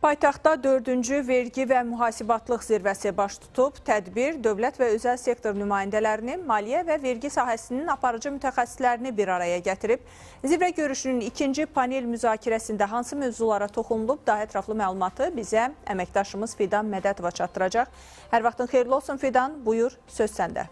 Paytaxtda 4-cü vergi və mühasibatlıq zirvəsi baş tutub. Tədbir dövlət və özəl sektor nümayəndələrini, maliyyə və vergi sahəsinin aparıcı mütəxəssislərini bir araya gətirib. Zirvə görüşünün ikinci panel müzakirəsində hansı mövzulara toxunulub, daha ətraflı məlumatı bizə əməkdaşımız Fidan Mədətova çatdıracaq. Hər vaxtın xeyirli olsun Fidan, buyur, söz səndə.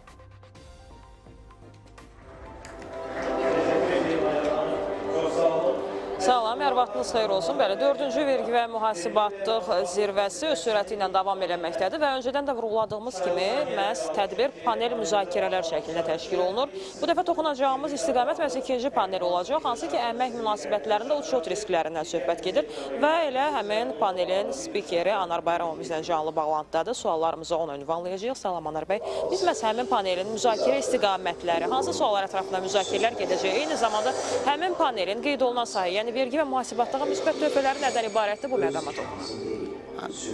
Salam, hər vaxtınız xeyir olsun. Bəli, 4-cü vergi və mühasibatlıq zirvəsi öz sürəti ilə davam eləməkdədir və öncədən də vurğuladığımız kimi məhz tədbir panel müzakirələr şəklində təşkil olunur. Bu dəfə toxunacağımız istiqamət məhz ikinci panel olacaq, hansı ki, əmək münasibətlərində uçot risklərindən söhbət gedir və elə həmin panelin spikeri Anar Bayramov bizlə canlı bağlantıdadır. Suallarımızı ona ünvanlayacağıq. Salam Anar bəy. Biz məhz həmin panelin müzakirə istiqamətləri, hansı suallar ətrafında müzakirələr gedəcək, eyni zamanda həmin panelin qeyd olunan sahə, yəni vergi və mühasibatlığa müsbət töhfələri nədən ibarətdir, bu məqama toxunur?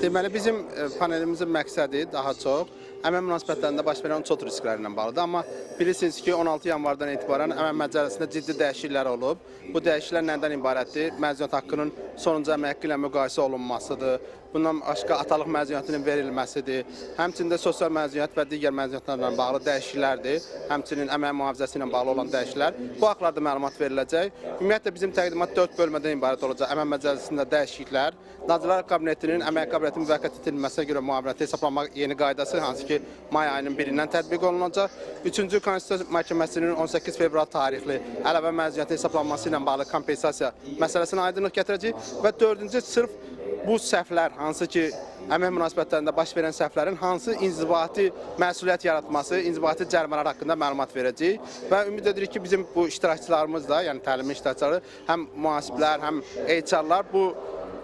Deməli, bizim panelimizin məqsədi daha çox əmək münasibətlərində baş verən uçot riskləri ilə bağlıdır. Amma bilirsiniz ki, 16 yanvardan etibarən əmək məcəlləsində ciddi dəyişikliklər olub. Bu dəyişikliklər nədən ibarətdir? Məzuniyyət haqqının sonuncu əmək haqqı ilə müqayisə olunmasıdır. Bundan başqa atalıq məzuniyyətinin verilməsidir. Həmçində sosial məzuniyyət və digər məzuniyyətlərlə bağlı dəyişikliklərdir. Həmçinin əmək mühafizəsi ilə bağlı olan dəyişikliklər. Bu haqlarda məlumat veriləcək. Ümumiyyətlə, bizim təqdimat 4 bölmədən ibarət olacaq. Əmək məcəlləsində dəyişikliklər, Nazirlər Kabinetinin əmək qabiliyyəti müvəqqəti edilməsinə görə müavinəti hesablamaq yeni qaydası, hansı ki, may ayının 1-dən tətbiq olunacaq. 3-cü Konstitusiya Məhkəməsinin 18 fevral tarixli əlavə məzuniyyəti hesablanması ilə bağlı kompensasiya məsələsinə aydınlıq gətirəcək və 4-cü sırf bu səhvlər, hansı ki, əmək münasibətlərində baş verən səhvlərin hansı inzibati məsuliyyət yaratması, inzibati cərimələr haqqında məlumat verəcək və ümid edirik ki, bizim bu iştirakçılarımız da, yəni təlimin iştirakçıları, həm mühasiblər, həm HR-lar bu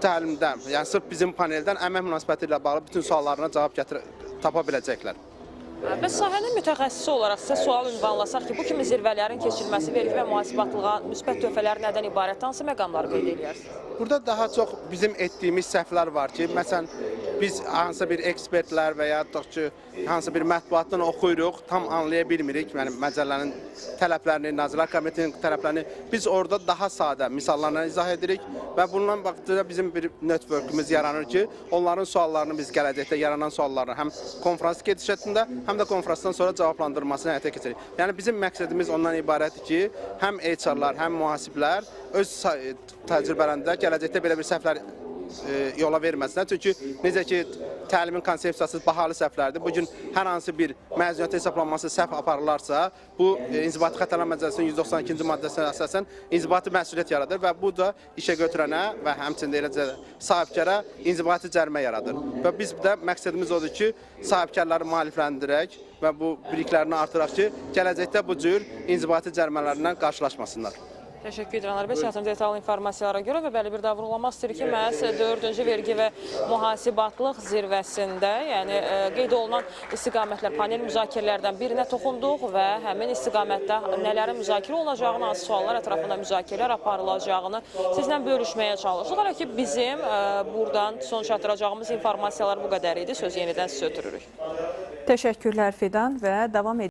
təlimdən, yəni sırf bizim paneldən əmək münasibəti ilə bağlı bütün suallarına cavab tapa biləcəklər. Bəs sahənin mütəxəssisi olaraq sizə sual ünvanlasaq ki, bu kimi zirvələrin keçirilməsi vergi və mühasibatlığa müsbət töhfələri nədən ibarət, hansı məqamları qeyd edirsiniz? Burada daha çox bizim etdiyimiz səhvlər var ki, məsələn, biz hansısa bir ekspertlər və ya ki, hansısa bir mətbuatdan oxuyuruq, tam anlaya bilmirik, yəni məcəllənin tələblərini, Nazirlər Kabinetinin tələblərini biz orada daha sadə misallarla izah edirik və bundan baxdıqca bizim bir networkümüz yaranır ki, onların suallarını biz gələcəkdə yaranan suallarını həm konferans gedişətində, həm də konferansdan sonra cavablandırılmasını həyata keçirik. Yəni bizim məqsədimiz ondan ibarətdir ki, həm HR-lar, həm mühasiblər öz təcrübələrində gələcəkdə belə bir səhvlər yola verməsinlər. Çünki necə ki, təlimin konsepsiyası bahalı səhvlərdir. Bugün hər hansı bir məzuniyyət hesablanması səhv aparılarsa, bu İnzibati Xətalar Məcəlləsinin 192-ci maddəsinə əsasən inzibati məsuliyyət yaradır və bu da işə götürənə və həmçində eləcə sahibkara inzibati cərimə yaradır. Və biz də məqsədimiz odur ki, sahibkarları maarifləndirək və bu biliklərini artıraq ki, gələcəkdə bu cür inzibati cərimələrlə qarşılaşmasınlar. Təşəkkür edirəm Anar bəy, çatdığım detallı informasiyalara görə və bəli bir daha vurğulamaq istəyirik ki, məhz 4-cü vergi və mühasibatlıq zirvəsində, yəni qeyd olunan istiqamətlər, panel müzakirələrdən birinə toxunduq və həmin istiqamətdə nələrin müzakirə olunacağını, hansı suallar ətrafında müzakirələr aparılacağını sizlə bölüşməyə çalışdıq. Hələ ki, bizim buradan son çatdıracağımız informasiyalar bu qədər idi. Söz yenidən sizə ötürürük. Təşəkkürlər Fidan və davam edirik.